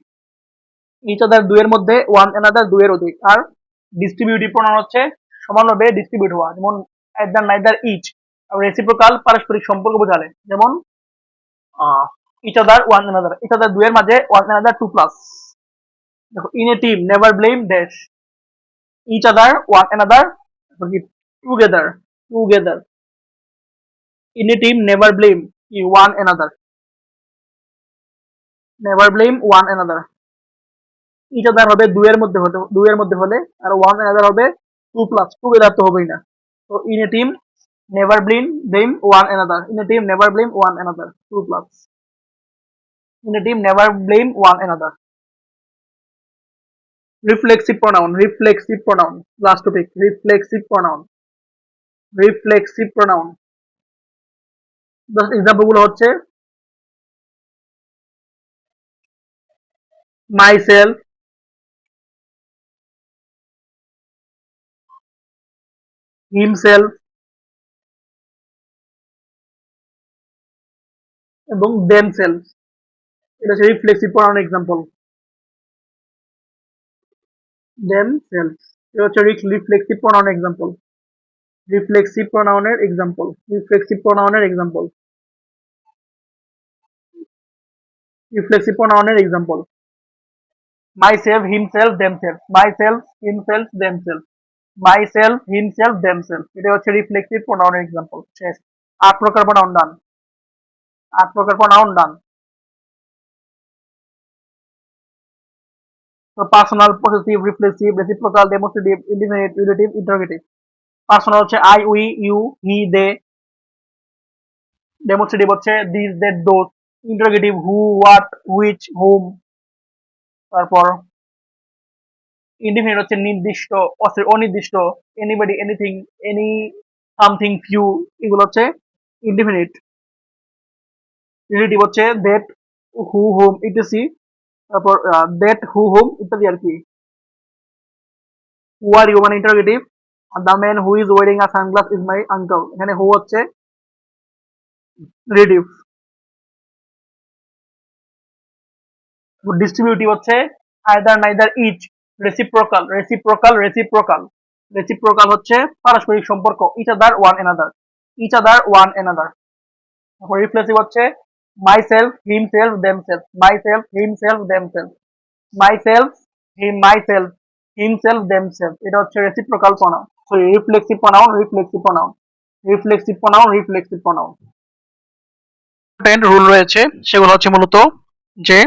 [SPEAKER 1] ইচ আদার দুইয়ের মধ্যে, ওয়ান অ্যানাদার দুইয়ের অধিক। আর ডিস্ট্রিবিউটিভ প্রোনাউন হচ্ছে সমানভাবে ডিস্ট্রিবিউট হওয়া, যেমন আইদার নাইদার ইচ। আর রেসিপ্রোকাল পারস্পরিক সম্পর্ক বোঝালে, যেমন each other one another, each other দুইয়ের মাঝে, ওয়ান অ্যানাদার টু প্লাস। দেখো in a team never blame dash, each other one another together, together. In a team never blame one another, never blame one another. Each other হবে দুইয়ের মধ্যে হতে, দুইয়ের মধ্যে হলে, আর ওয়ান অ্যানাদার হবে টু প্লাস, টুগেদার তো হবেই না। তো in a team never blame one another, in a team never blame one another, two plus. In a team never blame one another. Reflexive pronoun, reflexive pronoun, last topic, reflexive pronoun, reflexive pronoun. Just example গুলো হচ্ছে myself, himself এবং themself. এটা হচ্ছে reflexive pronoun example, themself. এটা হচ্ছে reflexive pronoun example, reflexive প্রোনাউনের example, reflexive প্রোনাউনের example, reflexive প্রোনাউনের example. Myself, himself, themself, myself, himself, themself, myself, himself, themself. এটা হচ্ছে রিফ্লেক্সিভ প্রোনাউনের এক্সাম্পল। শেষ। 8 প্রকার প্রোনাউন ডান, 8 প্রকার প্রোনাউন ডান। তো personal, possessive, reflexive, reciprocal, demonstrative, indefinite, relative, interrogative. Personal হচ্ছে I, we, you, he, they. Demonstrative হচ্ছে this, that, those. Interrogative who, what, which, whom. তারপর ইনডিফিনিট হচ্ছে নির্দিষ্ট, অনির্দিষ্ট, anybody, anything, any, something, few. এগুলো হচ্ছে indefinite. Relative হচ্ছে that, who, whom ইত্যাদি। তারপর দ্যাট, হু, হুম ইত্যাদি আর কি। হু আর ইউ মানে interrogative. The man who is wearing a sunglass is my uncle, এখানে হু হচ্ছে রিলেটিভ। ডিস্ট্রিবিউটিভ হচ্ছে either neither each. Reciprocal, reciprocal, reciprocal, reciprocal হচ্ছে পারস্পরিক সম্পর্ক, each other one another, each other one another. তারপর reflexive হচ্ছে myself, himself, themself, myself, himself, themself, myself, myself, himself, themself. এটা হচ্ছে reciprocal pronoun, sorry reflexive pronoun, reflexive pronoun. Reflexive pronoun, reflexive pronoun rule রয়েছে, সেগুলো হচ্ছে মূলত যে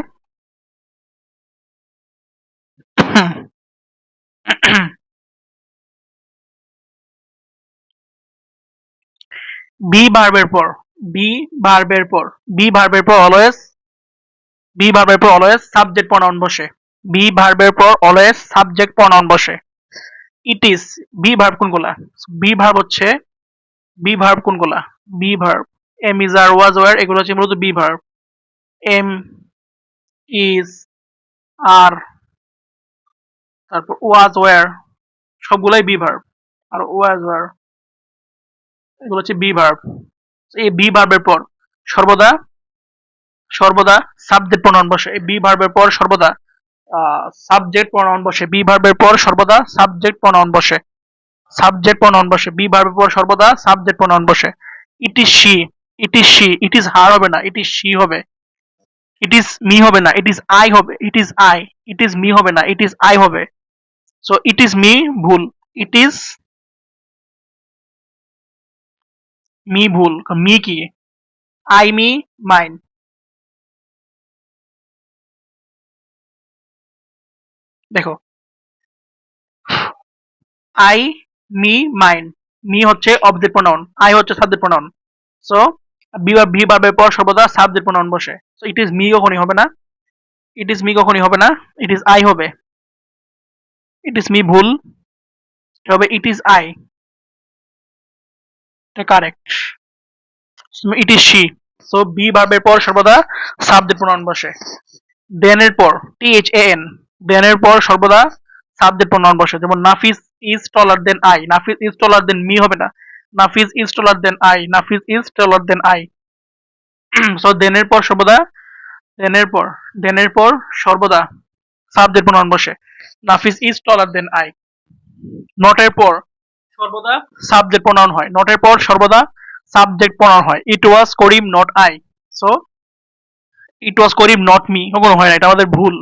[SPEAKER 1] B ভার্বের পর B ভার্বের পর বি ভার্বের পর অলওয়েজ বি ভার্বের পর অলওয়েজ সাবজেক্ট প্রোনাউন বসে। বি ভার্বের পর অলওয়েজ সাবজেক্ট প্রোনাউন বসে। ইট ইজ বি ভার্ব কোনগুলা? বি ভার্ব হচ্ছে বি ভার্ব কোনগুলা? Be verb am is are was were এগুলো হচ্ছে মূলত be verb. Am is are তারপর ওয়াজ ওয়ার সবগুলাই be verb. Are was were এগুলো হচ্ছে বি ভার্ব। এই বি ভার্বের পর সর্বদা সর্বদা সাবজেক্ট প্রোনাউন বসে। এই বি ভার্বের পর সর্বদা সাবজেক্ট প্রোনাউন বসে। বি ভার্বের পর সর্বদা সাবজেক্ট প্রোনাউন বসে। সাবজেক্ট প্রোনাউন বসে। বি ভার্বের পর সর্বদা সাবজেক্ট প্রোনাউন বসে। It is she, it is she, it is her হবে না, ইট ইজ শি হবে। ইট ইজ মি হবে না, ইট ইজ আই হবে। It is I, it is me হবে না, ইট ইজ আই হবে। সো ইট ইজ মি ভুল, ইট ইজ মি ভুল। মি কি? I me mine. দেখো আই মি মাইন, মি হচ্ছে অবজেক্ট প্রোনাউন, আই হচ্ছে সাবজেক্ট প্রোনাউন। সো বি ভার্বের পর সর্বদা সাবজেক্ট প্রোনাউন বসে। সো ইট ইজ মি কখনই হবে না, ইট ইজ মি কখনই হবে না, ইট ইজ আই হবে। ইট ইজ মি ভুল হবে, ইট ইজ আই, এটা correct. It is she. So be ভার্বের পর সর্বদা সাবজেক্ট প্রোনাউন বসে। দেন এর পর টি এইচ এ এন, দেন এর পর সর্বদা সাবজেক্ট প্রোনাউন বসে। যেমন Nafis is taller than I, Nafis is taller than me হবে না, Nafis is taller than I, Nafis is taller than I. So than এর পর সর্বদা দেন এর পর দেন এর পর সর্বদা সাবজেক্ট প্রোনাউন বসে। Nafis is taller than I. Not এর পর সর্বদা সাবজেক্ট প্রোনাউন হয়, নট এর পর সর্বদা সাবজেক্ট প্রোনাউন হয়। It was Karim not I. So it was Karim not me কখনো হয় না, এটা আমাদের ভুল।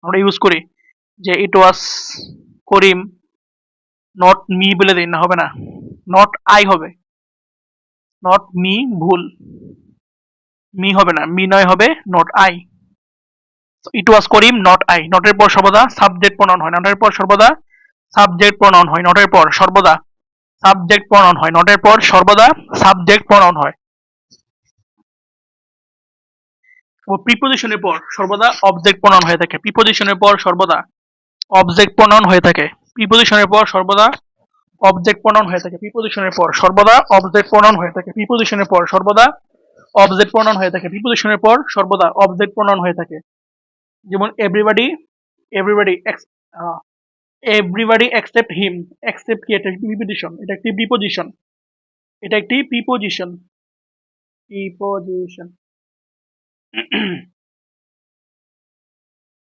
[SPEAKER 1] আমরা ইউজ করি যে ইট ওয়াজ করিম নট মি বলে দিই না, হবে না, নট আই হবে। নট মি ভুল, মি হবে না, মি নয় হবে not I. It was Karim not I, নটের পর সর্বদা সাবজেক্ট প্রোনাউন হয়, নটের পর সর্বদা সাবজেক্ট প্রোনাউন হয়, নটের পর সর্বদা সাবজেক্ট প্রোনাউন হয়, নটের পর সর্বদা সাবজেক্ট প্রোনাউন হয়। ও প্রিপোজিশনের পর সর্বদা অবজেক্ট প্রোনাউন হয়ে থাকে। প্রিপোজিশনের পর সর্বদা অবজেক্ট প্রোনাউন হয়ে থাকে। প্রিপোজিশনের পর সর্বদা অবজেক্ট প্রোনাউন হয়ে থাকে। প্রিপোজিশনের পর সর্বদা অবজেক্ট প্রোনাউন হয়ে থাকে। প্রিপোজিশনের পর সর্বদা অবজেক্ট প্রোনাউন হয়ে থাকে। প্রিপোজিশনের পর সর্বদা অবজেক্ট প্রোনাউন হয়ে থাকে। যেমন এভরিবডি, এভরিবডি এভরিবডি এক্সেপ্ট হিম। এক্সেপ্ট কি? এটা প্রিপোজিশন, এটা একটি প্রিপোজিশন, এটা একটি প্রিপোজিশন, প্রিপোজিশন।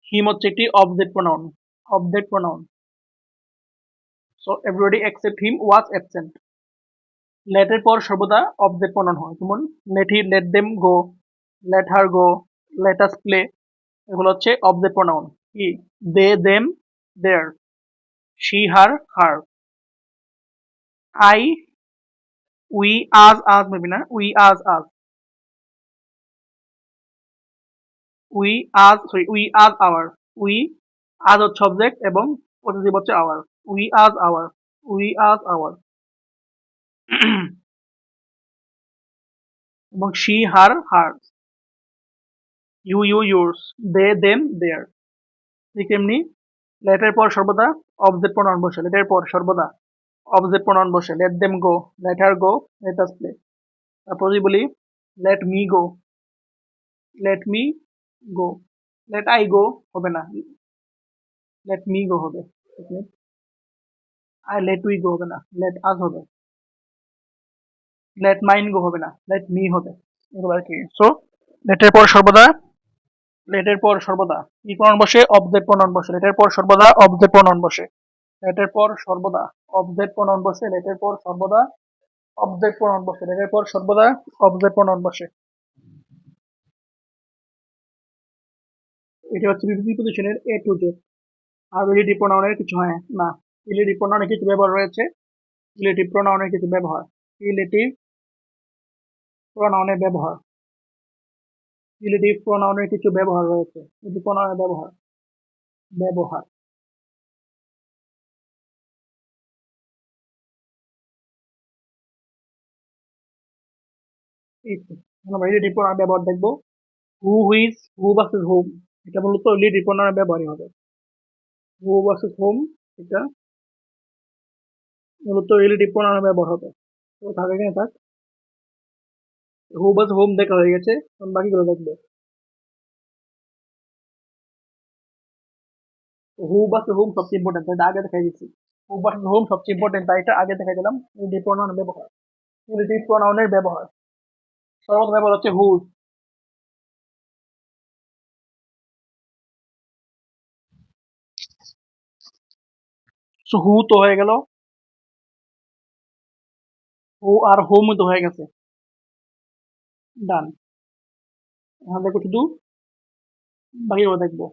[SPEAKER 1] হিম হচ্ছে একটি object pronoun, object pronoun. So everybody except him was absent. Let এর পর সর্বদা অবজেক্ট প্রোনাউন হয়। যেমন let he, let them go, let her go, let us play, এগুলো হচ্ছে অবজেক্ট প্রোনাউন। কি? They them their, she her her. I we us us maybe না, we us us, we us sorry we us our. We us হচ্ছে object এবং positive হচ্ছে our. We us our, we us our. এবং she her her, you you yours, they them their. ঠিক এমনি লেটের পর সর্বদা object pronoun বসে। লেটের পর সর্বদা অবজেক্ট প্রোনাউন বসে। Let them go, let her go, let us play. তারপর যদি বলি let me go, let me go, let I go হবে না, লেট মি গো হবে। আই লেট উই গো হবে না, লেট আস হবে। লেট মাইন গো হবে না, লেট মি হবে। এগুলো আর কি। সো লেটের পর সর্বদা লেটের পর সর্বদা কি প্রণয়ন বসে? অবজেক্ট প্রণয়ন বসে। লেটের পর সর্বদা অবজেক্ট প্রণয়ন বসে। লেটের পর সর্বদা অবজেক্ট প্রণয়ন বসে। লেটের পর সর্বদা অবজেক্ট প্রণয়ন বসে। লেটের পর সর্বদা অবজেক্ট প্রণয়ন বসে। এটা হচ্ছে প্রিপোজিশনের এ টু জেড। আর রিলেটিভ প্রোনাউনের কিছু হয় না। রিলেটিভ প্রোনাউনের কিছু ব্যবহার রয়েছে, রিলেটিভ প্রোনাউনের কিছু ব্যবহার। রিলেটিভ প্রোনাউনের ব্যবহার, রিলেটিভ প্রোনাউনের কিছু ব্যবহার রয়েছে। রিলেটিভ প্রোনাউনের ব্যবহার, ব্যবহার এই তো। এখন আমরা রিলেটিভ প্রোনাউন ব্যবহার দেখবো। হু, হুইজ, হু ভার্সেস হুম, এটা মূলত রিলেটিভ প্রোনাউনের ব্যবহারই হবে। হু ভার্সেস হুম, এটা মূলত রিলেটিভ প্রোনাউনের ব্যবহার হবে। তো থাকে এখানে থাক। হু ভার্সেস হুম দেখা হয়ে গেছে, এখন বাকিগুলো দেখবো। হু ভার্সেস হুম সবচেয়ে ইম্পর্টেন্ট, এটা আগে দেখাই দিচ্ছি। হু ভার্সেস হুম সবচেয়ে ইম্পর্টেন্ট, তাই এটা আগে দেখাই দিলাম। রিলেটিভ প্রোনাউনের ব্যবহার, রিলেটিভ প্রোনাউনের ব্যবহার, সর্বপ্রথম ব্যবহার হচ্ছে হুজ। সো হু তো হয়ে গেল, হু আর হুম তো হয়ে গেছে, ডান। এখন দেখবো শুধু বাকিগুলো দেখবো।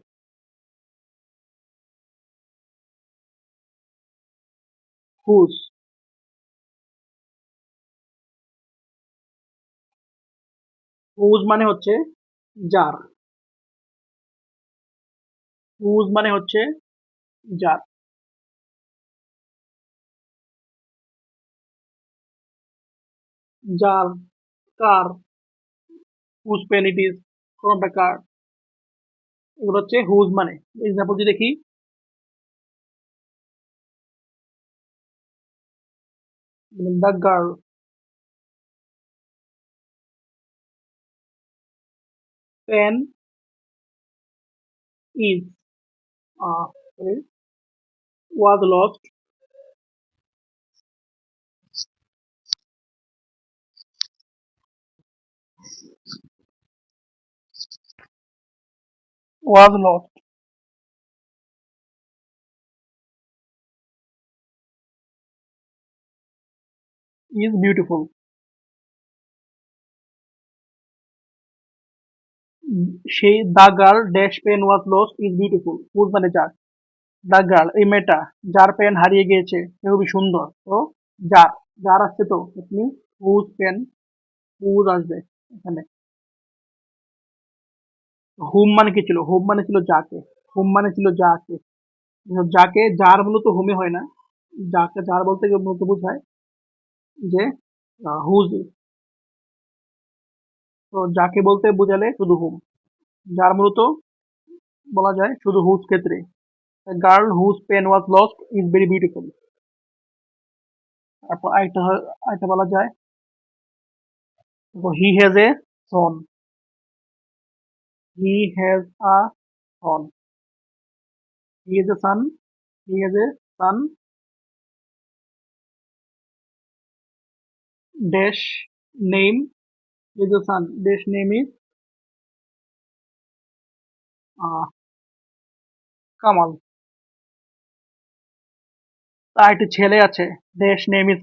[SPEAKER 1] হুজ, হুজ মানে হচ্ছে যার, হুজ মানে হচ্ছে যার, যার, কার, হুজ পেন ইট ইজ, কোনটা কার, এগুলো হচ্ছে হুজ মানে। এক্সাম্পল যদি দেখি, the girl, pen is, was lost, was lost, is beautiful. সেই the girl dash pen was lost is beautiful, whose মানে যার। দ্য গার্ল এই মেয়েটা যার পেন হারিয়ে গিয়েছে সে খুবই সুন্দর। তো যার, যার আসছে তো আপনি হুজ পেন, হুজ আসবে এখানে। হুম মানে কি ছিল? হুম মানে ছিল যাকে, হুম মানে ছিল যাকে, যাকে, যার মূলত হুমে হয় না, যাকে যার বলতে গিয়ে মূলত বোঝায় যে হুজ। তো যাকে বলতে বোঝালে শুধু হুম, যার মূলত বলা যায় শুধু হুজ ক্ষেত্রে। Girl whose pen was lost is very beautiful. তারপর আরেকটা বলা যায়, he has a son, he has a son, he has a son, he has a son dash name is a son, dash name is Kamal. তার একটি ছেলে আছে, dash name is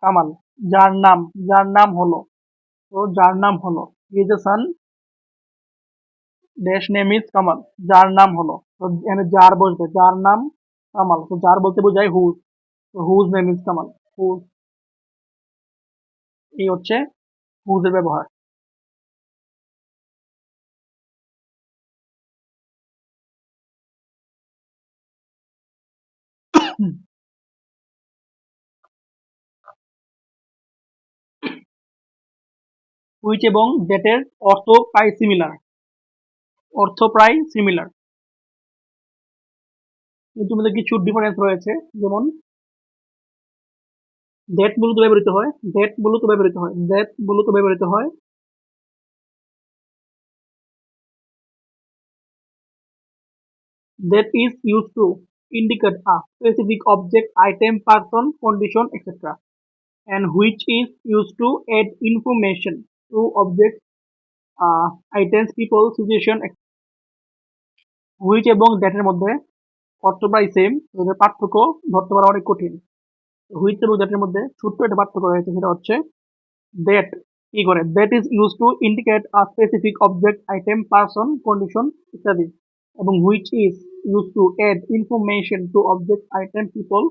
[SPEAKER 1] Kamal, যার নাম, যার নাম হলো, তো যার নাম হলো, is a son dash name is Kamal, যার নাম হলো। তো এখানে যার বসবে, যার নাম কামাল, তো যার বলতে বোঝায় হুজ, তো whose name is Kamal, whose. এই হচ্ছে হুজের ব্যবহার। হুইচ এবং দ্যাটের অর্থ প্রায় সিমিলার, অর্থ প্রায় সিমিলার, কিন্তু মধ্যে কিছু ডিফারেন্স রয়েছে। যেমন দ্যাট মূলত ব্যবহৃত হয়, দ্যাট মূলত ব্যবহৃত হয়, দ্যাট মূলত ব্যবহৃত হয় that is used to indicate a specific object, item, person, condition, etc. and which is used to add information to objects, items, people, situation, etc. which এবং that এর মধ্যে অর্থ প্রায় সেম, ওদের পার্থক্য ধরতে পারা অনেক কঠিন। which এবং that এর মধ্যে ছোট্ট একটা পার্থক্য রয়েছে, সেটা হচ্ছে that কি করে, that is used to indicate a specific object, item, person, condition ইত্যাদি, এবং which is used to add information to object, item, people,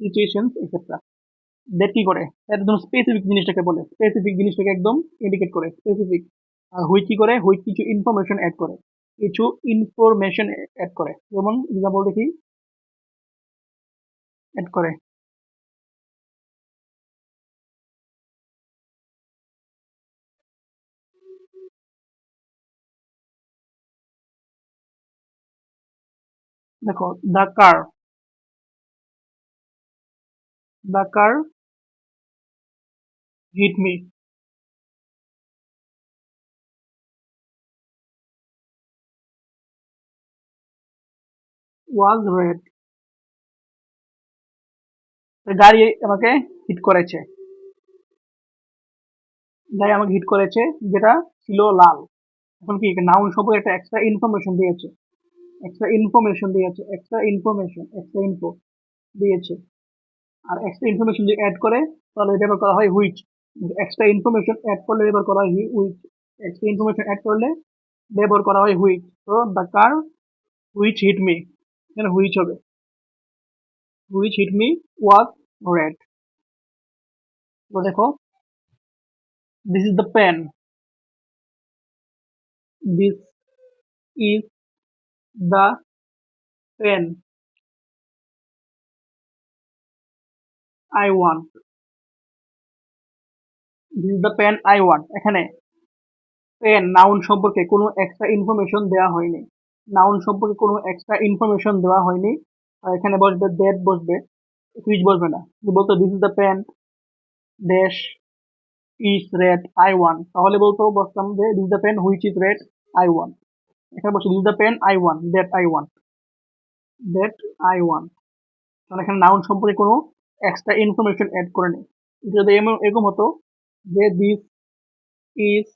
[SPEAKER 1] situations, etc. That কি করে, একদম স্পেসিফিক জিনিসটাকে বলে, স্পেসিফিক জিনিসটাকে একদম ইন্ডিকেট করে, স্পেসিফিক। আর হুইচ কি করে, হুইচ কিছু ইনফরমেশন অ্যাড করে, কিছু ইনফরমেশন অ্যাড করে। যেমন এক্সাম্পল দেখি, অ্যাড করে, দেখো the car hit me was red, গাড়ি আমাকে হিট করেছে, গাড়ি আমাকে হিট করেছে, যেটা ছিল লাল। এখন কি নাউন সম্পর্কে একটা এক্সট্রা ইনফরমেশন দিয়েছে, এক্সট্রা ইনফরমেশন দিয়েছে, এক্সট্রা ইনফরমেশন, এক্সট্রা ইনফো দিয়েছে। আর এক্সট্রা ইনফরমেশন যদি অ্যাড করে তাহলে ব্যবহার করা হয় হুইচ। এক্সট্রা ইনফরমেশন অ্যাড করলে ব্যবহার করা হয় হুইচ, এক্সট্রা ইনফরমেশন অ্যাড করলে ব্যবহার করা হয় হুইচ। তো the car which hit me, এখানে হুইচ হবে, which hit me was red. তো দেখো, this is the pen, this is the pen I want, this is the pen I want. এখানে পেন নাউন সম্পর্কে কোনো এক্সট্রা ইনফরমেশন দেওয়া হয়নি, noun সম্পর্কে কোনো এক্সট্রা ইনফরমেশন দেওয়া হয়নি। আর এখানে বসবে দ্যাট, বসবে হুইচ, বসবে না। বলতো this is the pen dash is red I want, তাহলে বলতো বসতাম যে this the pen which is red I want. এখানে বসে this the pen I want, that I want, that I want. কারণ এখানে নাউন সম্পর্কে কোনো এক্সট্রা ইনফরমেশন অ্যাড করে নেই। যদি এরকম হতো যে this is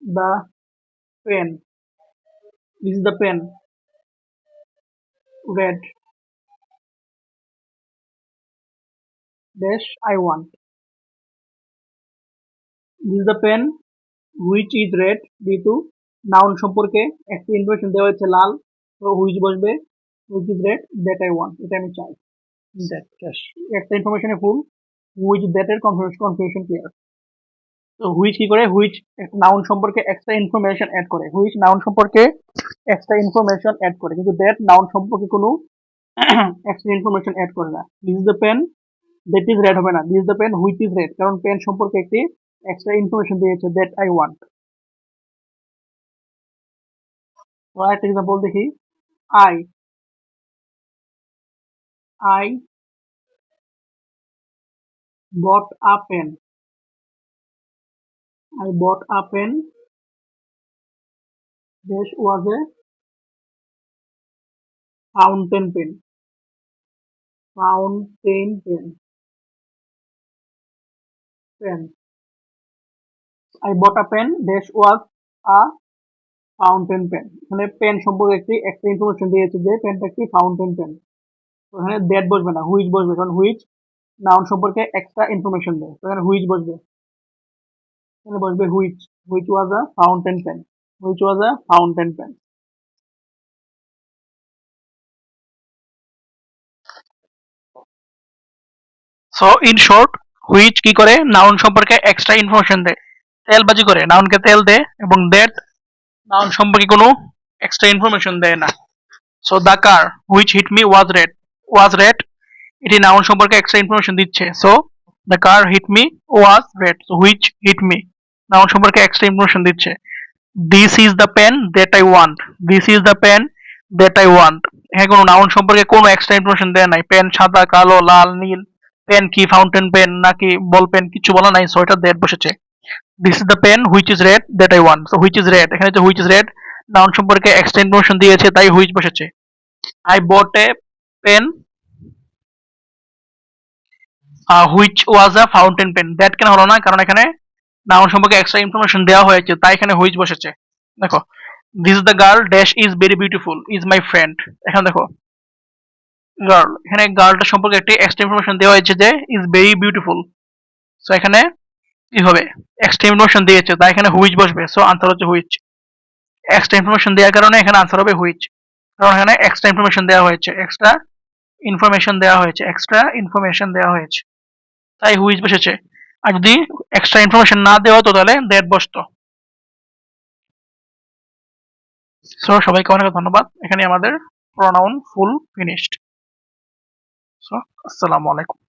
[SPEAKER 1] the pen, this is the pen red dash I want, this is the pen which is red, যেহেতু নাউন সম্পর্কে একটা ইনফরমেশন দেওয়া হয়েছে লাল, তো হুইচ বসবে, which is red that I want, এটা আমি চাই। দ্যাট ক্যাশ, একটা ইনফরমেশনে ফুল, হুইচ দ্যাট এর কনফিউশন ক্লিয়ার। তো হুইচ কি করে, হুইচ নাউন সম্পর্কে এক্সট্রা ইনফরমেশন অ্যাড করে, হুইচ নাউন সম্পর্কে এক্সট্রা ইনফরমেশন অ্যাড করে, কিন্তু দ্যাট নাউন সম্পর্কে কোনো এক্সট্রা ইনফরমেশন অ্যাড করে না। This is the pen that is red হবে না, this is the pen which is red, কারণ পেন সম্পর্কে একটি এক্সট্রা ইনফরমেশন দিয়েছে দ্যাট আই ওয়ান্ট। তো আরেকটা এক্সাম্পল দেখি, I I bought a pen, I bought a pen, this was a fountain pen, fountain pen. I bought a pen, this was a fountain pen. এখানে pen সম্পর্কে একটি extra information দিয়েছে যে পেনটা একটি ফাউন্টেন পেন। তো এখানে দ্যাট বসবে না, হুইচ বসবে, কারণ হুইচ নাউন সম্পর্কে এক্সট্রা ইনফরমেশন দেয়। তো এখানে হুইচ বসবে, এখানে বসবে which, which was a fountain pen, which was a fountain pen. So in short, which কি করে নাউন সম্পর্কে এক্সট্রা ইনফরমেশন দেয়, তেলবাজি করে, নাউনকে তেল দেয়, এবং দ্যাট নাউন সম্পর্কে কোনো এক্সট্রা ইনফরমেশন দেয় না। So the car which hit me was red, এটি নাউন সম্পর্কে এক্সট্রা ইনফরমেশন দিচ্ছে। So the car hit me was red, so which hit me noun সম্পর্কে এক্সট্রা ইনফরমেশন দিচ্ছে। This is the pen that I want, this is the pen that I want, এখানে কোনো noun সম্পর্কে কোনো extra information দেয় নাই। Pen সাদা, কালো, লাল, নীল, পেন কি ফাউন্টেন পেন নাকি বল পেন, কিছু বলা নাই, সো এটা দ্যাট বসেছে। This is the pen which is red that I want, so which is red, এখানে যে হুইচ ইজ রেড নাউন সম্পর্কে এক্সট্রা ইনফরমেশন দিয়েছে, তাই হুইচ বসেছে। I bought a pen which was a fountain pen, that কেন হলো না, কারণ এখানে নাউন সম্পর্কে এক্সট্রা ইনফরমেশন দেওয়া হয়েছে, তাই এখানে হুইচ বসেছে। দেখো, this is the girl dash is very beautiful is my friend, এখানে দেখো গার্ল, এখানে গার্লটা সম্পর্কে একটি এক্সট্রা ইনফরমেশন দেওয়া হয়েছে যে ইজ ভেরি বিউটিফুল। সো এখানে কি হবে, এক্সট্রা ইনফরমেশন দিয়েছে, তাই এখানে হুইচ বসবে। সো আনসার হচ্ছে হুইচ, এক্সট্রা ইনফরমেশন দেওয়ার কারণে এখানে আনসার হবে হুইচ, কারণ এখানে এক্সট্রা ইনফরমেশন দেওয়া হয়েছে, এক্সট্রা ইনফরমেশন দেওয়া হয়েছে, এক্সট্রা ইনফরমেশন দেওয়া হয়েছে। তাই হুইজ বসেছে। আর যদি এক্সট্রা ইনফরমেশন না দেওয়া হতো তাহলে দ্যাট বসতো। সো সবাইকে অনেক ধন্যবাদ। এখানে আমাদের প্রোনাউন ফুল ফিনিশড। সো আসসালামু আলাইকুম।